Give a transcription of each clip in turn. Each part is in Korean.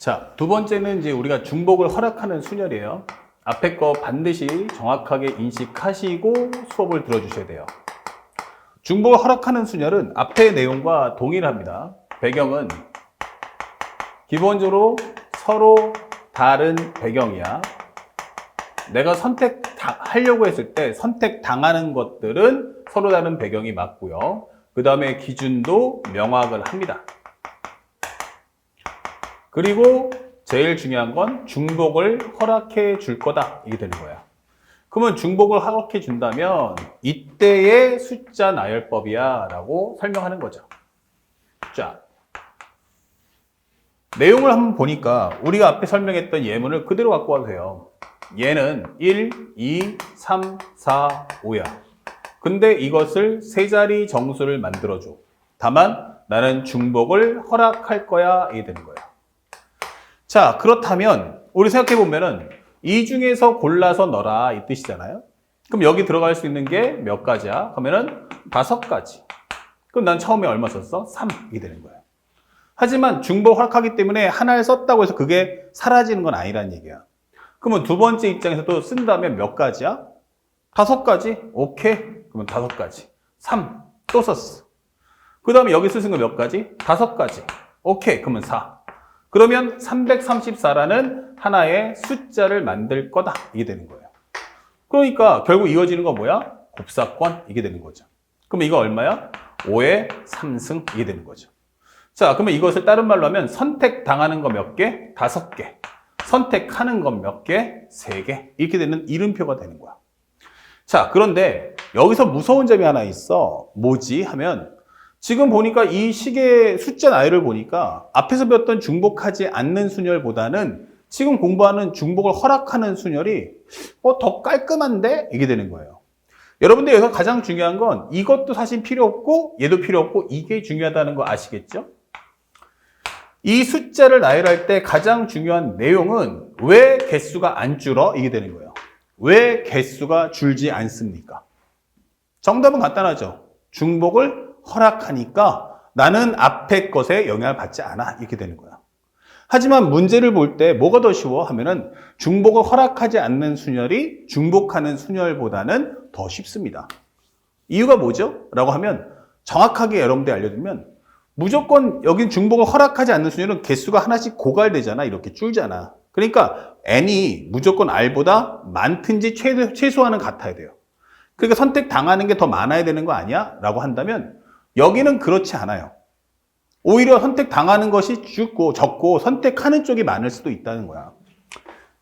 자, 두 번째는 이제 우리가 중복을 허락하는 순열이에요. 앞에 거 반드시 정확하게 인식하시고 수업을 들어주셔야 돼요. 중복을 허락하는 순열은 앞의 내용과 동일합니다. 배경은 기본적으로 서로 다른 배경이야. 내가 선택하려고 했을 때 선택당하는 것들은 서로 다른 배경이 맞고요. 그 다음에 기준도 명확을 합니다. 그리고 제일 중요한 건 중복을 허락해 줄 거다. 이게 되는 거야. 그러면 중복을 허락해 준다면 이때의 숫자 나열법이야 라고 설명하는 거죠. 자, 내용을 한번 보니까 우리가 앞에 설명했던 예문을 그대로 갖고 와도 돼요. 얘는 1, 2, 3, 4, 5야. 근데 이것을 세 자리 정수를 만들어줘. 다만 나는 중복을 허락할 거야. 이게 되는 거야. 자, 그렇다면 우리 생각해보면은 이 중에서 골라서 넣어라 이 뜻이잖아요. 그럼 여기 들어갈 수 있는 게 몇 가지야? 그러면은 5가지. 그럼 난 처음에 얼마 썼어? 3 이게 되는 거예요. 하지만 중복 허락하기 때문에 하나를 썼다고 해서 그게 사라지는 건 아니란 얘기야. 그러면 두 번째 입장에서도 쓴다면 몇 가지야? 5가지? 오케이. 그러면 5가지. 3 또 썼어. 그 다음에 여기 쓰신 거 몇 가지? 5가지. 오케이. 그러면 4. 그러면 334라는 하나의 숫자를 만들 거다. 이게 되는 거예요. 그러니까 결국 이어지는 거 뭐야? 곱사건. 이게 되는 거죠. 그럼 이거 얼마야? 5의 3승. 이게 되는 거죠. 자, 그러면 이것을 다른 말로 하면 선택당하는 거 몇 개? 5개. 선택하는 건 몇 개? 3개. 이렇게 되는 이름표가 되는 거야. 자, 그런데 여기서 무서운 점이 하나 있어. 뭐지? 하면 지금 보니까 이 식의 숫자 나열을 보니까 앞에서 배웠던 중복하지 않는 순열보다는 지금 공부하는 중복을 허락하는 순열이 더 깔끔한데? 이게 되는 거예요. 여러분들 여기서 가장 중요한 건 이것도 사실 필요 없고 얘도 필요 없고 이게 중요하다는 거 아시겠죠? 이 숫자를 나열할 때 가장 중요한 내용은 왜 개수가 안 줄어? 이게 되는 거예요. 왜 개수가 줄지 않습니까? 정답은 간단하죠. 중복을 허락하니까 나는 앞에 것에 영향을 받지 않아. 이렇게 되는 거야. 하지만 문제를 볼 때 뭐가 더 쉬워? 하면은 중복을 허락하지 않는 순열이 중복하는 순열보다는 더 쉽습니다. 이유가 뭐죠? 라고 하면 정확하게 여러분들이 알려드리면 무조건 여긴 중복을 허락하지 않는 순열은 개수가 하나씩 고갈되잖아. 이렇게 줄잖아. 그러니까 n이 무조건 r보다 많든지 최소한은 같아야 돼요. 그러니까 선택당하는 게 더 많아야 되는 거 아니야? 라고 한다면 여기는 그렇지 않아요. 오히려 선택당하는 것이 적고 선택하는 쪽이 많을 수도 있다는 거야.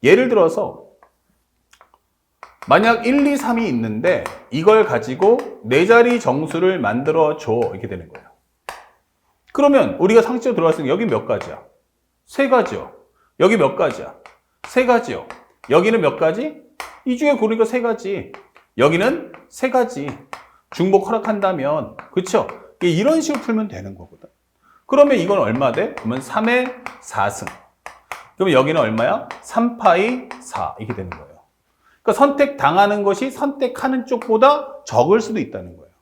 예를 들어서 만약 1, 2, 3이 있는데 이걸 가지고 4자리 정수를 만들어 줘. 이렇게 되는 거예요. 그러면 우리가 상식적으로 들어갈 수 있는 여기 몇 가지야? 3가지요. 여기 몇 가지야? 3가지요. 여기는 몇 가지? 이 중에 고르니까 3가지. 여기는 3가지. 중복 허락한다면 그렇죠? 이런 식으로 풀면 되는 거거든. 그러면 이건 얼마 돼? 그러면 3의 4승. 그러면 여기는 얼마야? 3파이 4 이렇게 되는 거예요. 그러니까 선택당하는 것이 선택하는 쪽보다 적을 수도 있다는 거예요.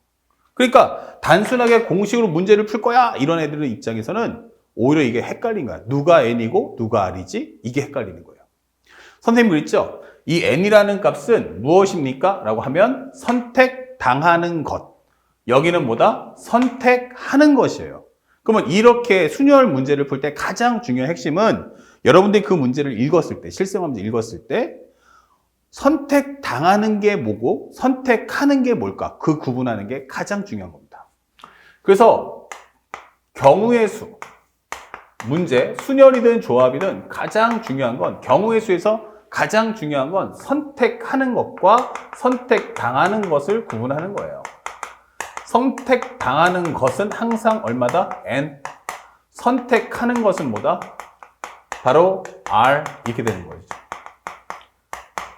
그러니까 단순하게 공식으로 문제를 풀 거야 이런 애들의 입장에서는 오히려 이게 헷갈린 거야. 누가 n이고 누가 r이지? 이게 헷갈리는 거예요. 선생님 그랬죠? 이 n이라는 값은 무엇입니까? 라고 하면 선택당하는 것. 여기는 뭐다? 선택하는 것이에요. 그러면 이렇게 순열 문제를 풀 때 가장 중요한 핵심은 여러분들이 그 문제를 읽었을 때, 실생활 문제 읽었을 때 선택당하는 게 뭐고 선택하는 게 뭘까? 그 구분하는 게 가장 중요한 겁니다. 그래서 경우의 수, 문제, 순열이든 조합이든 가장 중요한 건 경우의 수에서 가장 중요한 건 선택하는 것과 선택당하는 것을 구분하는 거예요. 선택당하는 것은 항상 얼마다? n. 선택하는 것은 뭐다? 바로 r. 이렇게 되는 거죠.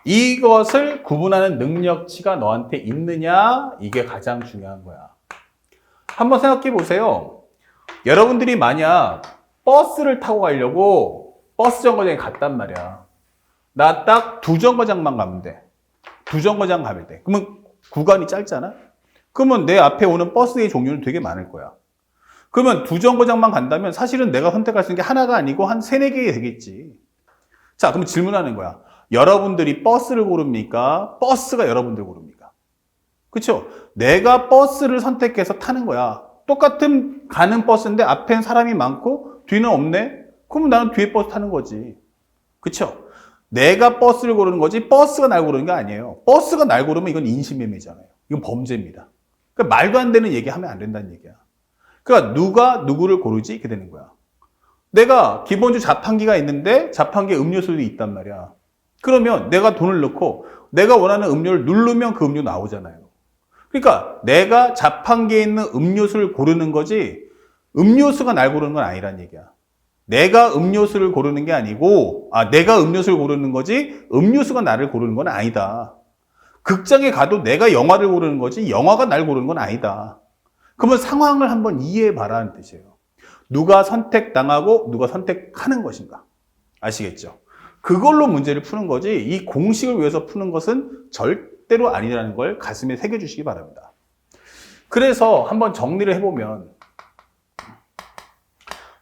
이것을 구분하는 능력치가 너한테 있느냐? 이게 가장 중요한 거야. 한번 생각해 보세요. 여러분들이 만약 버스를 타고 가려고 버스 정거장에 갔단 말이야. 나 딱 2정거장만 가면 돼. 2정거장 가면 돼. 그러면 구간이 짧잖아? 그러면 내 앞에 오는 버스의 종류는 되게 많을 거야. 그러면 두 정거장만 간다면 사실은 내가 선택할 수 있는 게 하나가 아니고 한 세네 개 되겠지. 자, 그럼 질문하는 거야. 여러분들이 버스를 고릅니까? 버스가 여러분들 고릅니까? 그쵸? 내가 버스를 선택해서 타는 거야. 똑같은 가는 버스인데 앞엔 사람이 많고 뒤는 없네? 그럼 나는 뒤에 버스 타는 거지. 그쵸? 내가 버스를 고르는 거지 버스가 날 고르는 게 아니에요. 버스가 날 고르면 이건 인신매매잖아요. 이건 범죄입니다. 그러니까 말도 안 되는 얘기하면 안 된다는 얘기야. 그러니까 누가 누구를 고르지? 이렇게 되는 거야. 내가 기본적으로 자판기가 있는데 자판기에 음료수도 있단 말이야. 그러면 내가 돈을 넣고 내가 원하는 음료를 누르면 그 음료 나오잖아요. 그러니까 내가 자판기에 있는 음료수를 고르는 거지 음료수가 날 고르는 건 아니란 얘기야. 내가 음료수를 고르는 게 아니고 내가 음료수를 고르는 거지 음료수가 나를 고르는 건 아니다. 극장에 가도 내가 영화를 고르는 거지 영화가 날 고르는 건 아니다. 그러면 상황을 한번 이해해 봐라는 뜻이에요. 누가 선택당하고 누가 선택하는 것인가. 아시겠죠? 그걸로 문제를 푸는 거지 이 공식을 위해서 푸는 것은 절대로 아니라는 걸 가슴에 새겨주시기 바랍니다. 그래서 한번 정리를 해보면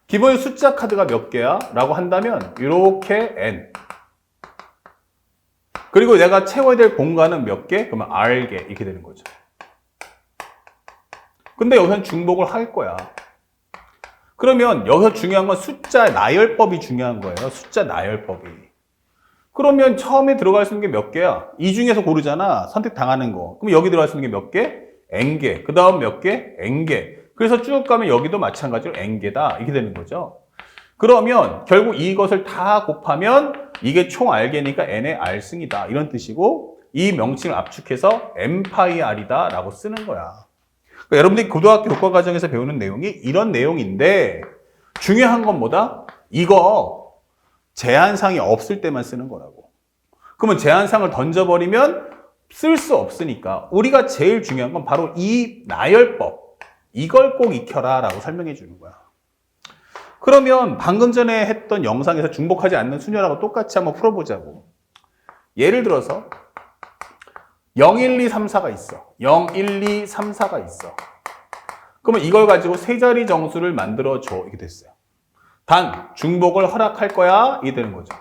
기본 숫자 카드가 몇 개야? 라고 한다면 이렇게 n 그리고 내가 채워야 될 공간은 몇 개? 그러면 r개 이렇게 되는 거죠. 근데 여기서는 중복을 할 거야. 그러면 여기서 중요한 건 숫자 나열법이 중요한 거예요. 숫자 나열법이. 그러면 처음에 들어갈 수 있는 게 몇 개야? 이 중에서 고르잖아. 선택당하는 거. 그럼 여기 들어갈 수 있는 게 몇 개? n개. 그 다음 몇 개? n개. 그래서 쭉 가면 여기도 마찬가지로 n개다. 이렇게 되는 거죠. 그러면 결국 이것을 다 곱하면 이게 총 r개니까 n의 r승이다. 이런 뜻이고 이 명칭을 압축해서 n파이 r이다 라고 쓰는 거야. 그러니까 여러분들이 고등학교 교과 과정에서 배우는 내용이 이런 내용인데 중요한 건 뭐다? 이거 제한상이 없을 때만 쓰는 거라고. 그러면 제한상을 던져버리면 쓸 수 없으니까 우리가 제일 중요한 건 바로 이 나열법 이걸 꼭 익혀라 라고 설명해 주는 거야. 그러면 방금 전에 했던 영상에서 중복하지 않는 수녀라고 똑같이 한번 풀어보자고. 예를 들어서 0, 1, 2, 3, 4가 있어. 0, 1, 2, 3, 4가 있어. 그러면 이걸 가지고 세 자리 정수를 만들어줘. 이렇게 됐어요. 단, 중복을 허락할 거야. 이게 되는 거죠.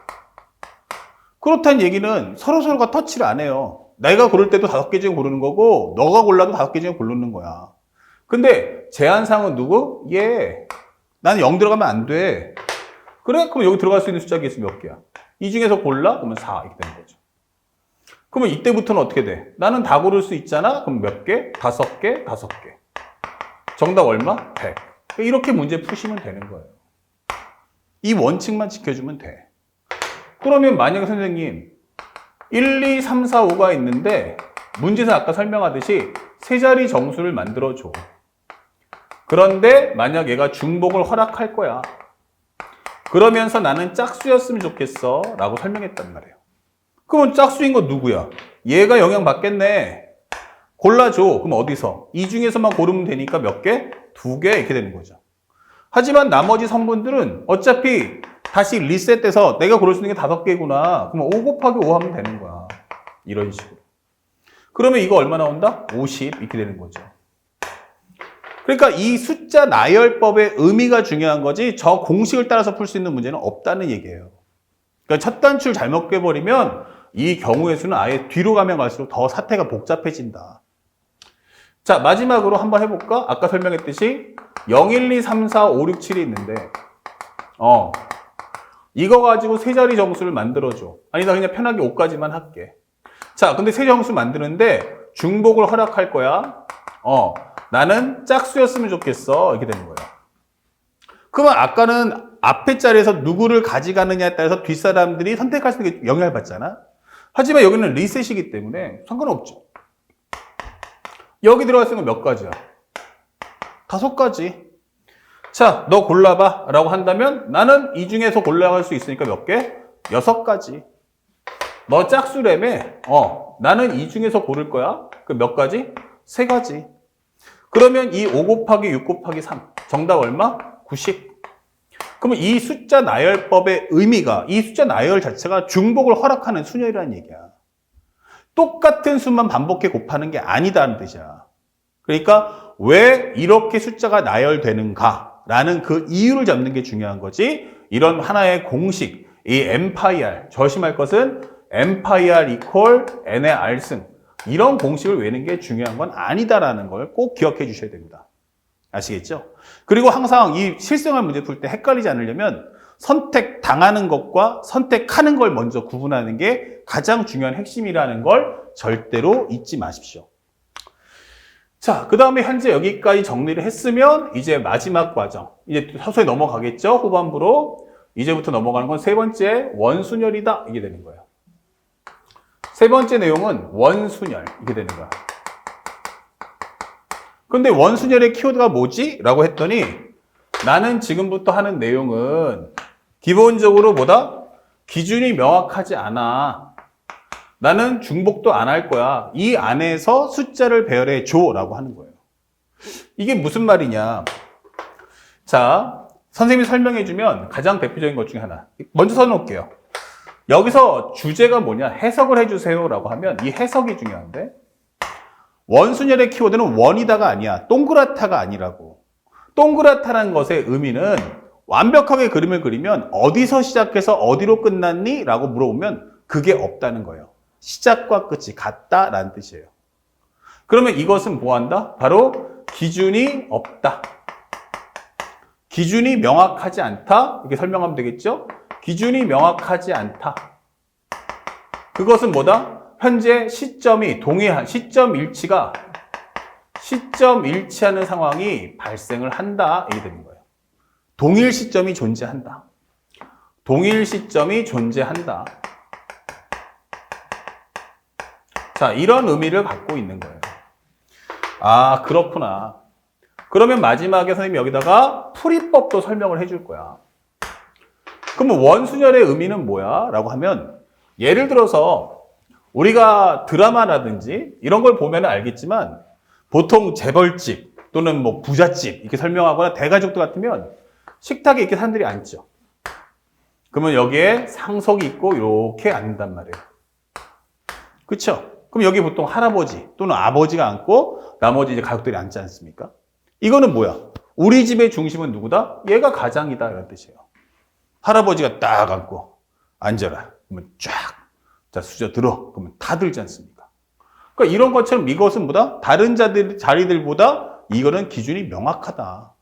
그렇다는 얘기는 서로서로가 터치를 안 해요. 내가 고를 때도 5개 중에 고르는 거고 너가 골라도 5개 중에 고르는 거야. 근데 제한상은 누구? 얘. 나는 0 들어가면 안 돼. 그래? 그럼 여기 들어갈 수 있는 숫자가 있으면 몇 개야? 이 중에서 골라? 그러면 4. 이렇게 되는 거죠. 그러면 이때부터는 어떻게 돼? 나는 다 고를 수 있잖아? 그럼 몇 개? 5개? 5개. 정답 얼마? 100. 이렇게 문제 푸시면 되는 거예요. 이 원칙만 지켜주면 돼. 그러면 만약에 선생님 1, 2, 3, 4, 5가 있는데 문제에서 아까 설명하듯이 세 자리 정수를 만들어줘. 그런데 만약 얘가 중복을 허락할 거야. 그러면서 나는 짝수였으면 좋겠어 라고 설명했단 말이에요. 그러면 짝수인 건 누구야? 얘가 영향 받겠네. 골라줘. 그럼 어디서? 이 중에서만 고르면 되니까 몇 개? 2개 이렇게 되는 거죠. 하지만 나머지 성분들은 어차피 다시 리셋돼서 내가 고를 수 있는 게 5개구나. 그럼 5 곱하기 5 하면 되는 거야. 이런 식으로. 그러면 이거 얼마 나온다? 50 이렇게 되는 거죠. 그러니까 이 숫자 나열법의 의미가 중요한 거지 저 공식을 따라서 풀 수 있는 문제는 없다는 얘기예요. 그러니까 첫 단추를 잘못 꿰버리면 이 경우의 수는 아예 뒤로 가면 갈수록 더 사태가 복잡해진다. 자, 마지막으로 한번 해볼까? 아까 설명했듯이 0, 1, 2, 3, 4, 5, 6, 7이 있는데 이거 가지고 세 자리 정수를 만들어줘. 아니 나 그냥 편하게 5까지만 할게. 자, 근데 세 정수 만드는데 중복을 허락할 거야. 나는 짝수였으면 좋겠어. 이렇게 되는 거예요. 그러면 아까는 앞에 자리에서 누구를 가져가느냐에 따라서 뒷사람들이 선택할 수 있는 게 영향을 받잖아. 하지만 여기는 리셋이기 때문에 상관없죠. 여기 들어갈 수 있는 건 몇 가지야? 5가지. 자, 너 골라봐 라고 한다면 나는 이 중에서 골라갈 수 있으니까 몇 개? 6가지. 너 짝수라며? 나는 이 중에서 고를 거야. 그 몇 가지? 3가지. 그러면 이 5 곱하기 6 곱하기 3. 정답 얼마? 90. 그러면 이 숫자 나열법의 의미가 이 숫자 나열 자체가 중복을 허락하는 수녀이라는 얘기야. 똑같은 수만 반복해 곱하는 게 아니다는 뜻이야. 그러니까 왜 이렇게 숫자가 나열되는가라는 그 이유를 잡는 게 중요한 거지. 이런 하나의 공식, 이 MPIR, 저심할 것은 MPIR equal N의 R승, 이런 공식을 외우는 게 중요한 건 아니다라는 걸 꼭 기억해 주셔야 됩니다. 아시겠죠? 그리고 항상 이 실생활 문제 풀 때 헷갈리지 않으려면 선택당하는 것과 선택하는 걸 먼저 구분하는 게 가장 중요한 핵심이라는 걸 절대로 잊지 마십시오. 자, 그 다음에 현재 여기까지 정리를 했으면 이제 마지막 과정, 이제 서서히 넘어가겠죠? 후반부로. 이제부터 넘어가는 건 세 번째, 원순열이다. 이게 되는 거예요. 세 번째 내용은 원순열. 이게 되는 거야. 근데 원순열의 키워드가 뭐지? 라고 했더니 나는 지금부터 하는 내용은 기본적으로 뭐다? 기준이 명확하지 않아. 나는 중복도 안 할 거야. 이 안에서 숫자를 배열해 줘 라고 하는 거예요. 이게 무슨 말이냐? 자, 선생님이 설명해 주면 가장 대표적인 것 중에 하나. 먼저 써놓을게요. 여기서 주제가 뭐냐? 해석을 해주세요 라고 하면 이 해석이 중요한데, 원순열의 키워드는 원이다가 아니야. 동그랗다가 아니라고. 동그랗다는 것의 의미는 완벽하게 그림을 그리면 어디서 시작해서 어디로 끝났니? 라고 물어보면 그게 없다는 거예요. 시작과 끝이 같다라는 뜻이에요. 그러면 이것은 뭐한다? 바로 기준이 없다. 기준이 명확하지 않다. 이렇게 설명하면 되겠죠? 기준이 명확하지 않다. 그것은 뭐다? 현재 시점이 동일한, 시점 일치하는 상황이 발생을 한다. 이게 되는 거예요. 동일 시점이 존재한다. 동일 시점이 존재한다. 자, 이런 의미를 갖고 있는 거예요. 아, 그렇구나. 그러면 마지막에 선생님이 여기다가 풀이법도 설명을 해줄 거야. 그럼 원순열의 의미는 뭐야? 라고 하면, 예를 들어서 우리가 드라마라든지 이런 걸 보면 알겠지만 보통 재벌집 또는 뭐 부잣집 이렇게 설명하거나 대가족들 같으면 식탁에 이렇게 사람들이 앉죠. 그러면 여기에 상석이 있고 이렇게 앉는단 말이에요. 그렇죠? 그럼 여기 보통 할아버지 또는 아버지가 앉고 나머지 이제 가족들이 앉지 않습니까? 이거는 뭐야? 우리 집의 중심은 누구다? 얘가 가장이다 이런 뜻이에요. 할아버지가 딱 앉고 앉아라. 그러면 쫙. 자, 수저 들어. 그러면 다 들지 않습니까? 그러니까 이런 것처럼 이것은 뭐다? 다른 자리들보다 이거는 기준이 명확하다.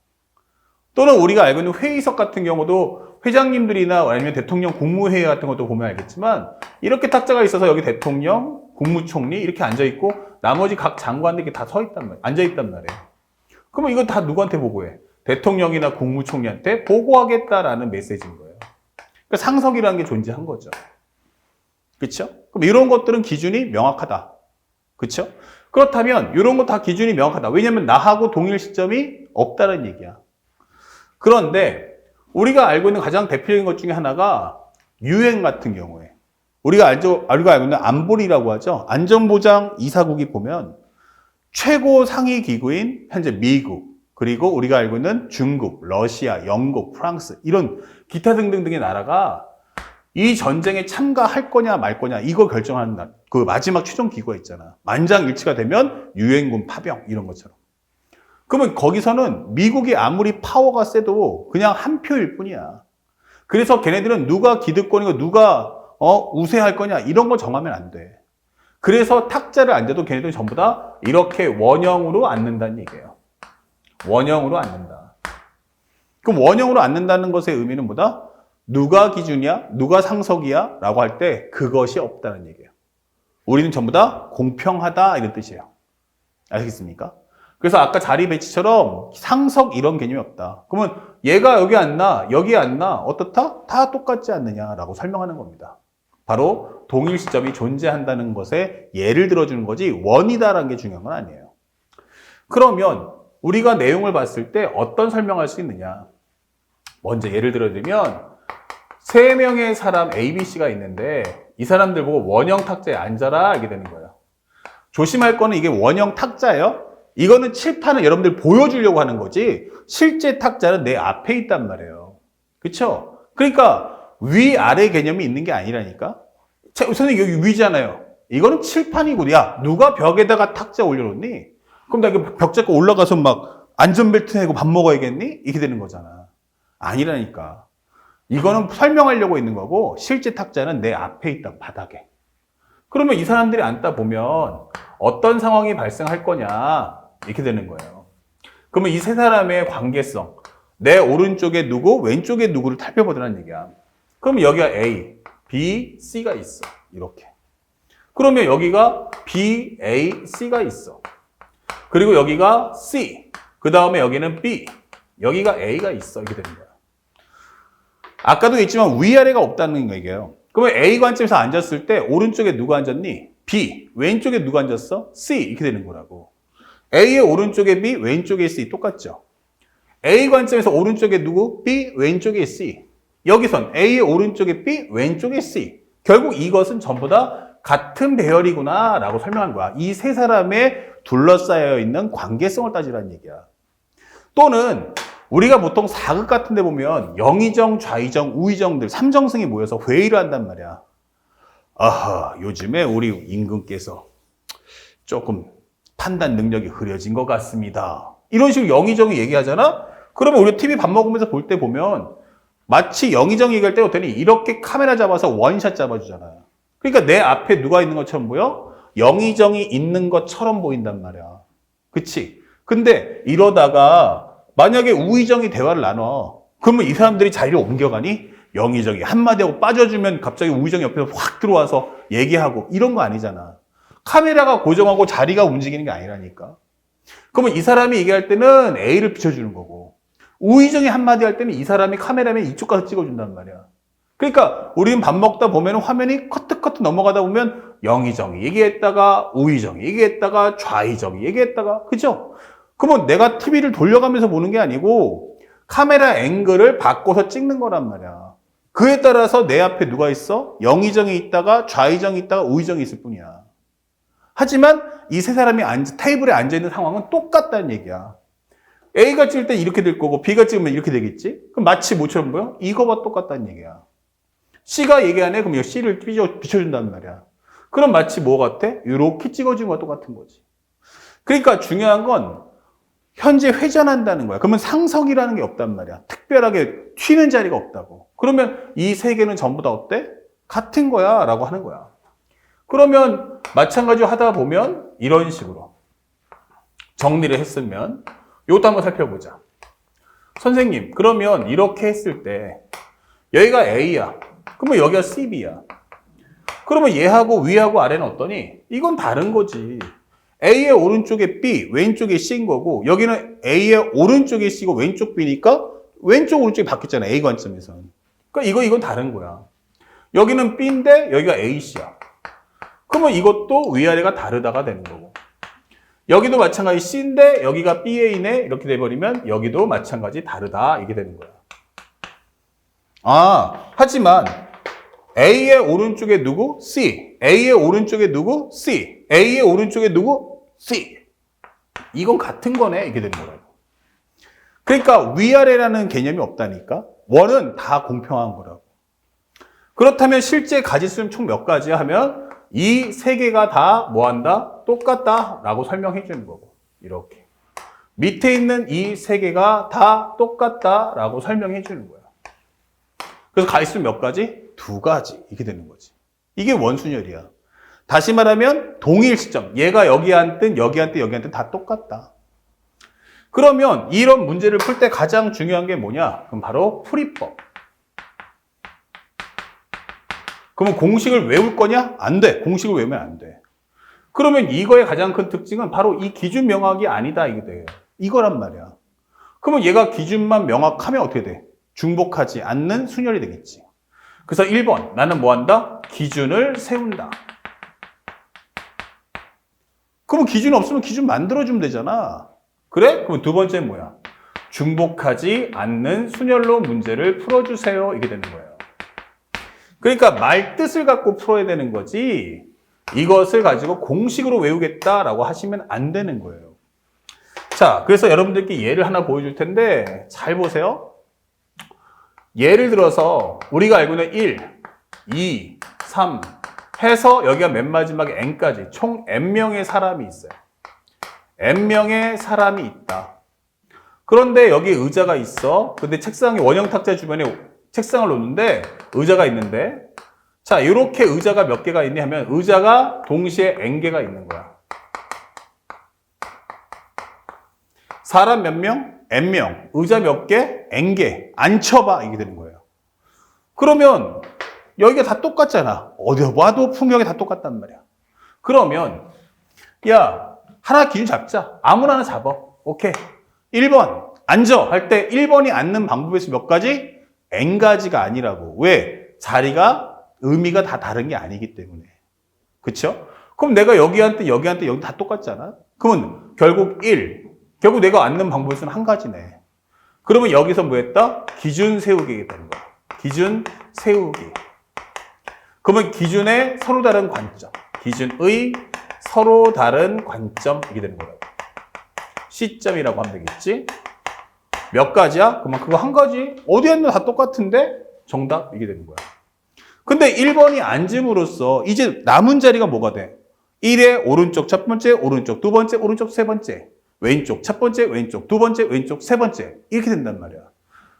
또는 우리가 알고 있는 회의석 같은 경우도 회장님들이나 아니면 대통령 국무회의 같은 것도 보면 알겠지만 이렇게 탁자가 있어서 여기 대통령, 국무총리 이렇게 앉아있고 나머지 각 장관들이 이렇게 다 서 있단 말이에요. 앉아있단 말이에요. 그러면 이거 다 누구한테 보고해? 대통령이나 국무총리한테 보고하겠다라는 메시지인 거예요. 그러니까 상석이라는 게 존재한 거죠. 그렇죠? 그럼 이런 것들은 기준이 명확하다. 그렇죠? 그렇다면 이런 거 다 기준이 명확하다. 왜냐하면 나하고 동일 시점이 없다는 얘기야. 그런데 우리가 알고 있는 가장 대표적인 것 중에 하나가 유엔 같은 경우에 우리가 알고 있는 안보리라고 하죠. 안전보장 이사국이 보면 최고 상위 기구인 현재 미국, 그리고 우리가 알고 있는 중국, 러시아, 영국, 프랑스 이런 기타 등등등의 나라가 이 전쟁에 참가할 거냐 말 거냐 이거 결정하는 그 마지막 최종 기구가 있잖아. 만장일치가 되면 유엔군 파병 이런 것처럼. 그러면 거기서는 미국이 아무리 파워가 세도 그냥 한 표일 뿐이야. 그래서 걔네들은 누가 기득권이고 누가 우세할 거냐 이런 거 정하면 안 돼. 그래서 탁자를 앉아도 걔네들은 전부 다 이렇게 원형으로 앉는다는 얘기예요. 원형으로 앉는다. 그럼 원형으로 앉는다는 것의 의미는 뭐다? 누가 기준이야? 누가 상석이야? 라고 할 때 그것이 없다는 얘기예요. 우리는 전부 다 공평하다 이런 뜻이에요. 아시겠습니까? 그래서 아까 자리 배치처럼 상석 이런 개념이 없다. 그러면 얘가 여기 앉나? 여기 앉나? 어떻다? 다 똑같지 않느냐라고 설명하는 겁니다. 바로 동일 시점이 존재한다는 것에 예를 들어주는 거지 원이다라는 게 중요한 건 아니에요. 그러면 우리가 내용을 봤을 때 어떤 설명할 수 있느냐? 먼저 예를 들어드리면 3명의 사람 A, B, C가 있는데 이 사람들 보고 원형 탁자에 앉아라 이게 되는 거예요. 조심할 거는 이게 원형 탁자예요. 이거는 칠판을 여러분들 보여주려고 하는 거지 실제 탁자는 내 앞에 있단 말이에요. 그렇죠? 그러니까 위아래 개념이 있는 게 아니라니까. 선생님 여기 위잖아요. 이거는 칠판이고 야 누가 벽에다가 탁자 올려놓니? 그럼 나 이거 벽 잡고 올라가서 막 안전벨트 내고 밥 먹어야겠니? 이렇게 되는 거잖아. 아니라니까. 이거는 설명하려고 있는 거고 실제 탁자는 내 앞에 있다, 바닥에. 그러면 이 사람들이 앉다 보면 어떤 상황이 발생할 거냐 이렇게 되는 거예요. 그러면 이 세 사람의 관계성, 내 오른쪽에 누구, 왼쪽에 누구를 살펴보자는 얘기야. 그러면 여기가 A, B, C가 있어. 이렇게. 그러면 여기가 B, A, C가 있어. 그리고 여기가 C, 그 다음에 여기는 B, 여기가 A가 있어. 이렇게 되는 거야. 아까도 했지만 위아래가 없다는 얘기예요. 그러면 A 관점에서 앉았을 때 오른쪽에 누가 앉았니? B. 왼쪽에 누가 앉았어? C. 이렇게 되는 거라고. A의 오른쪽에 B, 왼쪽에 C. 똑같죠? A 관점에서 오른쪽에 누구? B, 왼쪽에 C. 여기선 A의 오른쪽에 B, 왼쪽에 C. 결국 이것은 전부 다 같은 배열이구나 라고 설명한 거야. 이 세 사람의 둘러싸여 있는 관계성을 따지라는 얘기야. 또는 우리가 보통 사극 같은 데 보면 영의정, 좌의정, 우의정들, 삼정승이 모여서 회의를 한단 말이야. 아하, 요즘에 우리 임금께서 조금 판단 능력이 흐려진 것 같습니다. 이런 식으로 영의정이 얘기하잖아? 그러면 우리 TV 밥 먹으면서 볼 때 보면 마치 영의정 얘기할 때 어떠니 이렇게 카메라 잡아서 원샷 잡아주잖아요. 그러니까 내 앞에 누가 있는 것처럼 보여? 영의정이 있는 것처럼 보인단 말이야. 그치? 근데 이러다가 만약에 우의정이 대화를 나눠. 그러면 이 사람들이 자리를 옮겨가니? 영의정이 한마디 하고 빠져주면 갑자기 우의정이 옆에서 확 들어와서 얘기하고 이런 거 아니잖아. 카메라가 고정하고 자리가 움직이는 게 아니라니까. 그러면 이 사람이 얘기할 때는 A를 비춰주는 거고 우의정이 한마디 할 때는 이 사람이 카메라맨 이쪽 가서 찍어준단 말이야. 그러니까 우리는 밥 먹다 보면 화면이 커트커트 넘어가다 보면 영의정이 얘기했다가 우의정이 얘기했다가 좌의정이 얘기했다가 그죠? 그러면 내가 TV를 돌려가면서 보는 게 아니고 카메라 앵글을 바꿔서 찍는 거란 말이야. 그에 따라서 내 앞에 누가 있어? 영의정이 있다가 좌의정이 있다가 우의정이 있을 뿐이야. 하지만 이 세 사람이 테이블에 앉아있는 상황은 똑같다는 얘기야. A가 찍을 때 이렇게 될 거고 B가 찍으면 이렇게 되겠지? 그럼 마치 뭐처럼 보여? 이거와 똑같다는 얘기야. C가 얘기하네? 그럼 C를 비춰준다는 말이야. 그럼 마치 뭐 같아? 이렇게 찍어준 거와 똑같은 거지. 그러니까 중요한 건 현재 회전한다는 거야. 그러면 상석이라는 게 없단 말이야. 특별하게 튀는 자리가 없다고. 그러면 이 세 개는 전부 다 어때? 같은 거야 라고 하는 거야. 그러면 마찬가지로 하다 보면 이런 식으로 정리를 했으면 이것도 한번 살펴보자. 선생님, 그러면 이렇게 했을 때 여기가 A야. 그러면 여기가 CB야. 그러면 얘하고 위하고 아래는 어떠니? 이건 다른 거지. A의 오른쪽에 B, 왼쪽에 C인 거고 여기는 A의 오른쪽에 C고 왼쪽 B니까 왼쪽 오른쪽이 바뀌었잖아. A 관점에서는. 그러니까 이건 다른 거야. 여기는 B인데 여기가 AC야. 그러면 이것도 위아래가 다르다가 되는 거고 여기도 마찬가지 C인데 여기가 BA네 이렇게 돼버리면 여기도 마찬가지 다르다 이게 되는 거야. 하지만 A의 오른쪽에 누구? C. A의 오른쪽에 누구? C. A의 오른쪽에 누구? C. 이건 같은 거네. 이게 되는 거라고. 그러니까 위아래라는 개념이 없다니까. 원은 다 공평한 거라고. 그렇다면 실제 가지수는 총 몇 가지야 하면 이 세 개가 다 뭐한다? 똑같다 라고 설명해 주는 거고. 이렇게. 밑에 있는 이 세 개가 다 똑같다 라고 설명해 주는 거야. 그래서 가지수는 몇 가지? 2가지. 이렇게 되는 거지. 이게 원순열이야. 다시 말하면 동일 시점. 얘가 여기 앉든 여기 앉든 여기 앉든 다 똑같다. 그러면 이런 문제를 풀 때 가장 중요한 게 뭐냐? 그럼 바로 풀이법. 그러면 공식을 외울 거냐? 안 돼. 공식을 외우면 안 돼. 그러면 이거의 가장 큰 특징은 바로 이 기준 명확이 아니다. 이게 돼요. 이거란 말이야. 그러면 얘가 기준만 명확하면 어떻게 돼? 중복하지 않는 순열이 되겠지. 그래서 1번, 나는 뭐 한다? 기준을 세운다. 그러면 기준 없으면 기준 만들어주면 되잖아. 그래? 그럼 두 번째는 뭐야? 중복하지 않는 순열로 문제를 풀어주세요. 이게 되는 거예요. 그러니까 말뜻을 갖고 풀어야 되는 거지 이것을 가지고 공식으로 외우겠다라고 하시면 안 되는 거예요. 자, 그래서 여러분들께 예를 하나 보여줄 텐데 잘 보세요. 예를 들어서 우리가 알고 있는 1, 2, 3 해서 여기가 맨 마지막에 n까지 총 n명의 사람이 있어요. n명의 사람이 있다. 그런데 여기 의자가 있어. 근데 책상에 원형 탁자 주변에 책상을 놓는데 의자가 있는데, 자, 이렇게 의자가 몇 개가 있냐 하면 의자가 동시에 n개가 있는 거야. 사람 몇 명? n명. 의자 몇 개? n개. 앉혀봐. 이게 되는 거예요. 그러면 여기가 다 똑같잖아. 어디 봐도 풍경이 다 똑같단 말이야. 그러면 야, 하나 기준 잡자. 아무나 하나 잡아. 오케이. 1번 앉아 할 때 1번이 앉는 방법에서 몇 가지? n가지가 아니라고. 왜? 자리가 의미가 다 다른 게 아니기 때문에. 그쵸? 그럼 내가 여기 앉든 여기 앉든 여기 다 똑같잖아. 그러면 결국 1. 결국 내가 앉는 방법에서는 한 가지네. 그러면 여기서 뭐 했다? 기준 세우기가 되는 거야. 기준 세우기. 그러면 기준의 서로 다른 관점. 기준의 서로 다른 관점. 이게 되는 거라고. 시점이라고 하면 되겠지? 몇 가지야? 그러면 그거 한 가지. 어디 앉는 다 똑같은데? 정답. 이게 되는 거야. 근데 1번이 앉음으로써 이제 남은 자리가 뭐가 돼? 1의 오른쪽 첫 번째, 오른쪽 두 번째, 오른쪽 세 번째. 왼쪽 첫 번째, 왼쪽 두 번째, 왼쪽 세 번째. 이렇게 된단 말이야.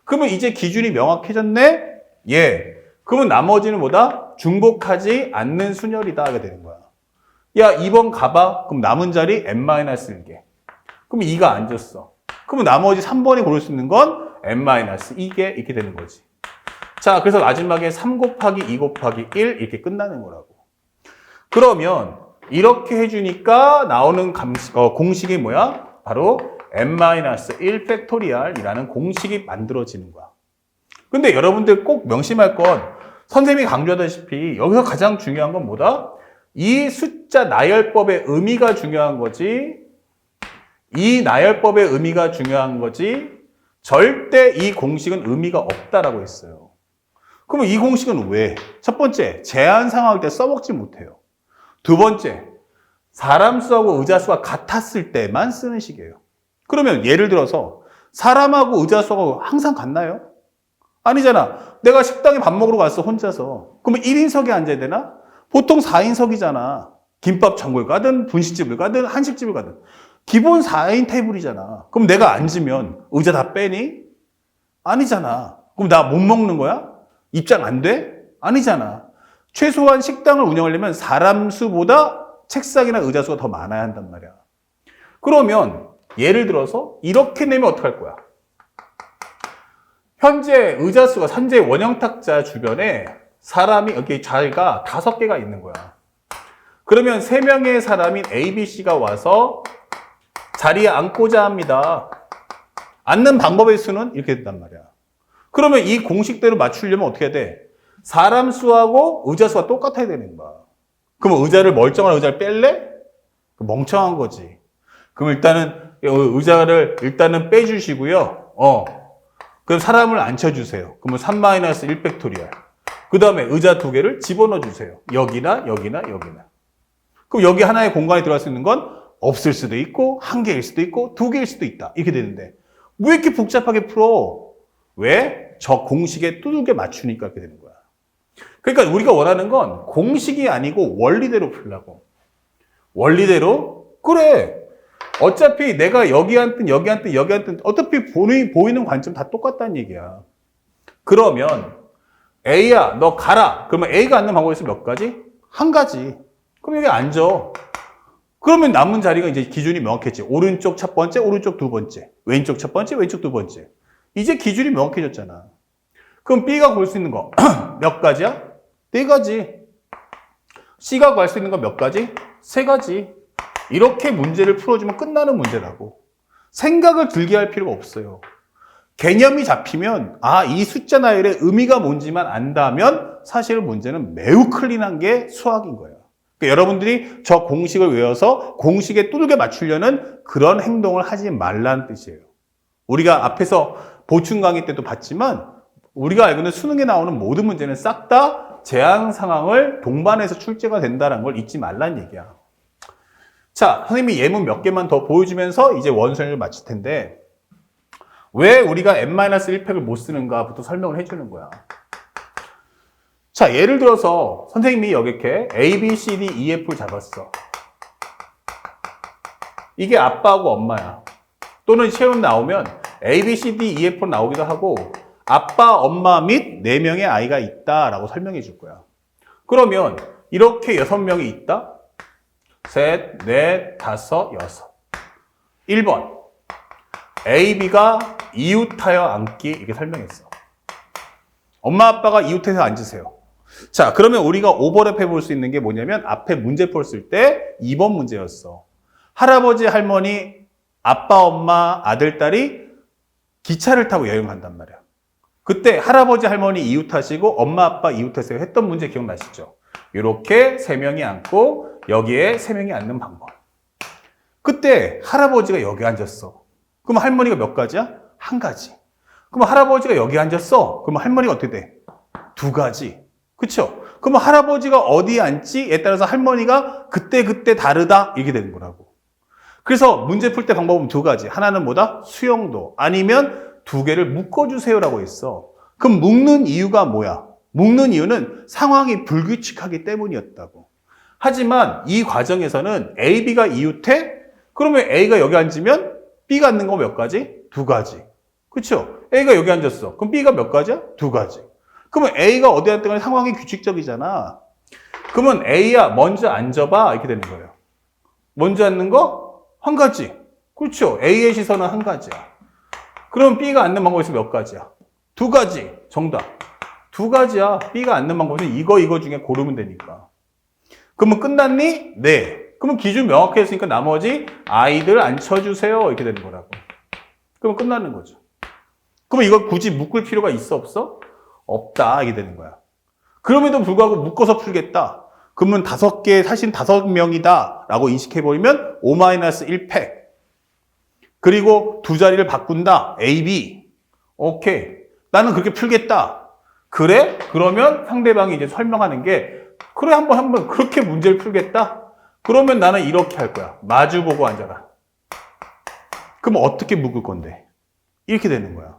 그러면 이제 기준이 명확해졌네? 예. 그러면 나머지는 뭐다? 중복하지 않는 순열이다. 하게 되는 거야. 야, 2번 가봐. 그럼 남은 자리 n-1개. 그럼 2가 앉았어. 그러면 나머지 3번이 고를 수 있는 건 n-2개 이렇게 되는 거지. 자, 그래서 마지막에 3 곱하기 2 곱하기 1 이렇게 끝나는 거라고. 그러면 이렇게 해주니까 나오는 공식이 뭐야? 바로 n-1 팩토리얼이라는 공식이 만들어지는 거야. 근데 여러분들 꼭 명심할 건 선생님이 강조하다시피 여기서 가장 중요한 건 뭐다? 이 숫자 나열법의 의미가 중요한 거지. 이 나열법의 의미가 중요한 거지. 절대 이 공식은 의미가 없다라고 했어요. 그러면 이 공식은 왜? 첫 번째, 제한 상황일 때 써먹지 못해요. 두 번째, 사람 수하고 의자 수가 같았을 때만 쓰는 식이에요. 그러면 예를 들어서 사람하고 의자 수하고 항상 같나요? 아니잖아. 내가 식당에 밥 먹으러 갔어, 혼자서. 그러면 1인석에 앉아야 되나? 보통 4인석이잖아. 김밥 천국을 가든 분식집을 가든 한식집을 가든. 기본 4인 테이블이잖아. 그럼 내가 앉으면 의자 다 빼니? 아니잖아. 그럼 나 못 먹는 거야? 입장 안 돼? 아니잖아. 최소한 식당을 운영하려면 사람 수보다 책상이나 의자 수가 더 많아야 한단 말이야. 그러면 예를 들어서 이렇게 내면 어떡할 거야? 현재 의자 수가 현재 원형 탁자 주변에 사람이 여기 자리가 5개가 있는 거야. 그러면 3명의 사람인 A, B, C가 와서 자리에 앉고자 합니다. 앉는 방법의 수는 이렇게 된단 말이야. 그러면 이 공식대로 맞추려면 어떻게 해야 돼? 사람 수하고 의자 수가 똑같아야 되는 거야. 그럼 의자를 멀쩡한 의자를 뺄래? 멍청한 거지. 그럼 일단은 의자를 일단은 빼주시고요. 그럼 사람을 앉혀주세요. 그러면 3-1 팩토리얼. 그 다음에 의자 2개를 집어넣어 주세요. 여기나 여기나 여기나. 그럼 여기 하나의 공간에 들어갈 수 있는 건 없을 수도 있고 1개일 수도 있고 2개일 수도 있다. 이렇게 되는데 왜 이렇게 복잡하게 풀어? 왜? 저 공식에 두들겨 맞추니까 이렇게 되는 거야. 그러니까 우리가 원하는 건 공식이 아니고 원리대로 풀라고. 원리대로? 그래. 어차피 내가 여기 앉든 여기 앉든 여기 앉든 어차피 보이는 관점 다 똑같다는 얘기야. 그러면 A야 너 가라. 그러면 A가 앉는 방법에서 몇 가지? 한 가지. 그럼 여기 앉아. 그러면 남은 자리가 이제 기준이 명확했지. 오른쪽 첫 번째, 오른쪽 두 번째. 왼쪽 첫 번째, 왼쪽 두 번째. 이제 기준이 명확해졌잖아. 그럼 B가 볼 수 있는 거 몇 가지야? 4가지. C가 갈 수 있는 거 몇 가지? 3가지. 이렇게 문제를 풀어주면 끝나는 문제라고. 생각을 들게 할 필요가 없어요. 개념이 잡히면 이 숫자 나열의 의미가 뭔지만 안다면 사실 문제는 매우 클린한 게 수학인 거예요. 그러니까 여러분들이 저 공식을 외워서 공식에 두들겨 맞추려는 그런 행동을 하지 말라는 뜻이에요. 우리가 앞에서 보충 강의 때도 봤지만 우리가 알고 있는 수능에 나오는 모든 문제는 싹 다 제한 상황을 동반해서 출제가 된다는 걸 잊지 말라는 얘기야. 자, 선생님이 예문 몇 개만 더 보여주면서 이제 원서를 마칠 텐데 왜 우리가 n-1팩을 못 쓰는가부터 설명을 해주는 거야. 자, 예를 들어서 선생님이 여기 이렇게 A, B, C, D, E, F를 잡았어. 이게 아빠하고 엄마야. 또는 시험 나오면 A, B, C, D, E, F로 나오기도 하고 아빠, 엄마 및 4명의 아이가 있다라고 설명해 줄 거야. 그러면 이렇게 6명이 있다? 셋, 넷, 다섯, 여섯. 1번. A, B가 이웃하여 앉기 이렇게 설명했어. 엄마, 아빠가 이웃해서 앉으세요. 자, 그러면 우리가 오버랩 해볼 수 있는 게 뭐냐면 앞에 문제풀 쓸 때 2번 문제였어. 할아버지, 할머니, 아빠, 엄마, 아들, 딸이 기차를 타고 여행 간단 말이야. 그때 할아버지, 할머니 이웃하시고 엄마, 아빠 이웃하세요 했던 문제 기억나시죠? 이렇게 3명이 앉고 여기에 3명이 앉는 방법. 그때 할아버지가 여기 앉았어. 그럼 할머니가 몇 가지야? 1가지. 그럼 할아버지가 여기 앉았어. 그럼 할머니가 어떻게 돼? 2가지. 그쵸? 그럼 할아버지가 어디에 앉지에 따라서 할머니가 그때 다르다 이렇게 되는 거라고. 그래서 문제 풀 때 방법은 2가지. 하나는 뭐다? 수용도. 아니면 2개를 묶어주세요라고 했어. 그럼 묶는 이유가 뭐야? 묶는 이유는 상황이 불규칙하기 때문이었다고. 하지만 이 과정에서는 A, B가 이웃해? 그러면 A가 여기 앉으면 B가 앉는 거 몇 가지? 2가지. 그렇죠? A가 여기 앉았어. 그럼 B가 몇 가지야? 2가지. 그러면 A가 어디 앉든 간에 상황이 규칙적이잖아. 그러면 A야 먼저 앉아봐 이렇게 되는 거예요. 먼저 앉는 거? 1가지. 그렇죠? A의 시선은 1가지야. 그럼 B가 앉는 방법이 있으면 몇 가지야? 2가지. 정답. 2가지야. B가 앉는 방법은 이거 중에 고르면 되니까. 그러면 끝났니? 네. 그러면 기준 명확히 했으니까 나머지 아이들 앉혀주세요. 이렇게 되는 거라고. 그러면 끝나는 거죠. 그러면 이걸 굳이 묶을 필요가 있어? 없어? 없다. 이게 되는 거야. 그럼에도 불구하고 묶어서 풀겠다. 그러면 5개, 사실 5명이다. 라고 인식해버리면 5-1팩. 그리고 2자리를 바꾼다. A, B. 오케이. 나는 그렇게 풀겠다. 그래? 그러면 상대방이 이제 설명하는 게 그래, 한번 그렇게 문제를 풀겠다? 그러면 나는 이렇게 할 거야. 마주보고 앉아라. 그럼 어떻게 묶을 건데? 이렇게 되는 거야.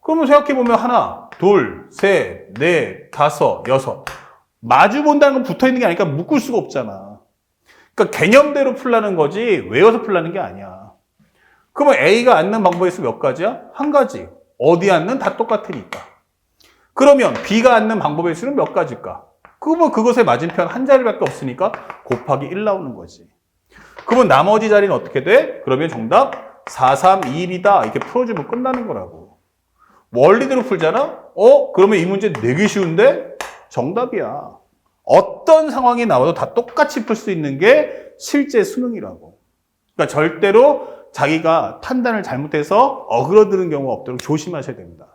그러면 생각해보면 하나, 둘, 셋, 넷, 다섯, 여섯. 마주 본다는 건 붙어 있는 게 아니니까 묶을 수가 없잖아. 그러니까 개념대로 풀라는 거지 외워서 풀라는 게 아니야. 그러면 A가 앉는 방법이 있으면 몇 가지야? 1가지. 어디 앉는 다 똑같으니까. 그러면 B가 앉는 방법의 수는 몇 가지일까? 그러면 그것의 맞은편 한 자리밖에 없으니까 곱하기 1 나오는 거지. 그러면 나머지 자리는 어떻게 돼? 그러면 정답 4, 3, 2, 1이다. 이렇게 풀어주면 끝나는 거라고. 원리대로 풀잖아? 그러면 이 문제 되게 쉬운데? 정답이야. 어떤 상황이 나와도 다 똑같이 풀 수 있는 게 실제 수능이라고. 그러니까 절대로 자기가 판단을 잘못해서 어그러드는 경우가 없도록 조심하셔야 됩니다.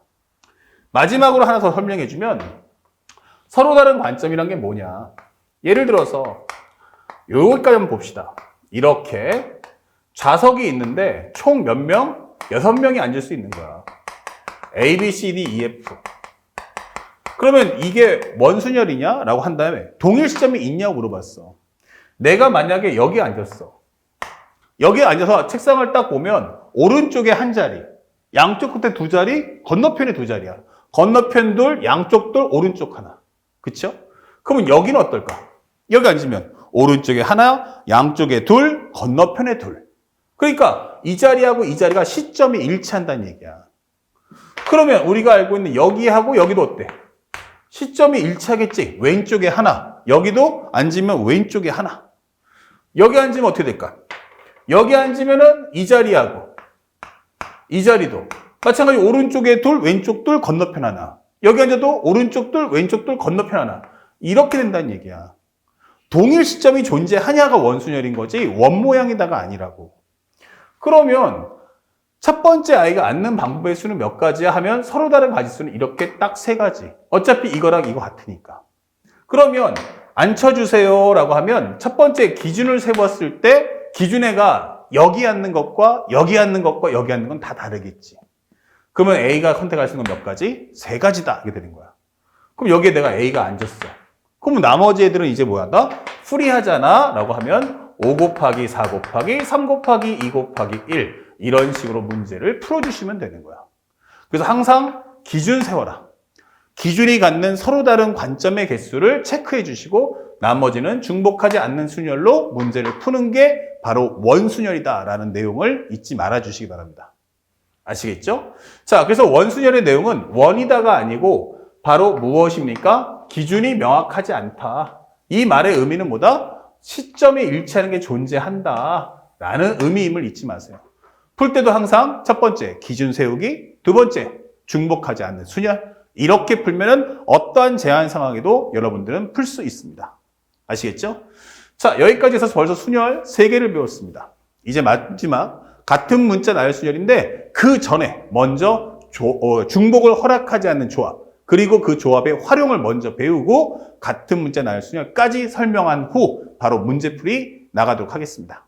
마지막으로 하나 더 설명해주면 서로 다른 관점이란 게 뭐냐. 예를 들어서 여기까지 한번 봅시다. 이렇게 좌석이 있는데 총 몇 명? 6명이 앉을 수 있는 거야. A, B, C, D, E, F. 그러면 이게 뭔 순열이냐? 라고 한 다음에 동일 시점이 있냐고 물어봤어. 내가 만약에 여기 앉았어. 여기 앉아서 책상을 딱 보면 오른쪽에 한 자리, 양쪽 끝에 2자리, 건너편에 2자리야. 건너편 둘, 양쪽 둘, 오른쪽 하나. 그쵸? 그러면 여기는 어떨까? 여기 앉으면 오른쪽에 하나, 양쪽에 둘, 건너편에 둘. 그러니까 이 자리하고 이 자리가 시점이 일치한다는 얘기야. 그러면 우리가 알고 있는 여기하고 여기도 어때? 시점이 일치하겠지. 왼쪽에 하나. 여기도 앉으면 왼쪽에 하나. 여기 앉으면 어떻게 될까? 여기 앉으면은 이 자리하고 이 자리도 마찬가지 오른쪽에 둘, 왼쪽 둘, 건너편 하나. 여기 앉아도 오른쪽 둘, 왼쪽 둘, 건너편 하나. 이렇게 된다는 얘기야. 동일 시점이 존재하냐가 원순열인 거지 원 모양이다가 아니라고. 그러면 첫 번째 아이가 앉는 방법의 수는 몇 가지야 하면 서로 다른 가지수는 이렇게 딱 3가지. 어차피 이거랑 이거 같으니까. 그러면 앉혀주세요 라고 하면 첫 번째 기준을 세봤을 때 기준애가 여기 앉는 것과 여기 앉는 것과 여기 앉는 건 다 다르겠지. 그러면 A가 선택할 수 있는 건 몇 가지? 3가지다. 이게 되는 거야. 그럼 여기에 내가 A가 앉았어. 그럼 나머지 애들은 이제 뭐야? 나 프리하잖아 라고 하면 5 곱하기 4 곱하기 3 곱하기 2 곱하기 1 이런 식으로 문제를 풀어주시면 되는 거야. 그래서 항상 기준 세워라. 기준이 갖는 서로 다른 관점의 개수를 체크해 주시고 나머지는 중복하지 않는 순열로 문제를 푸는 게 바로 원순열이다라는 내용을 잊지 말아 주시기 바랍니다. 아시겠죠? 자, 그래서 원순열의 내용은 원이다가 아니고 바로 무엇입니까? 기준이 명확하지 않다. 이 말의 의미는 뭐다? 시점이 일치하는 게 존재한다 라는 의미임을 잊지 마세요. 풀 때도 항상 첫 번째 기준 세우기, 두 번째 중복하지 않는 순열, 이렇게 풀면은 어떠한 제한 상황에도 여러분들은 풀 수 있습니다. 아시겠죠? 자, 여기까지 해서 벌써 순열 3개를 배웠습니다. 이제 마지막 같은 문자 나열 순열인데 그 전에 먼저 중복을 허락하지 않는 조합, 그리고 그 조합의 활용을 먼저 배우고 같은 문자 나열 순열까지 설명한 후 바로 문제풀이 나가도록 하겠습니다.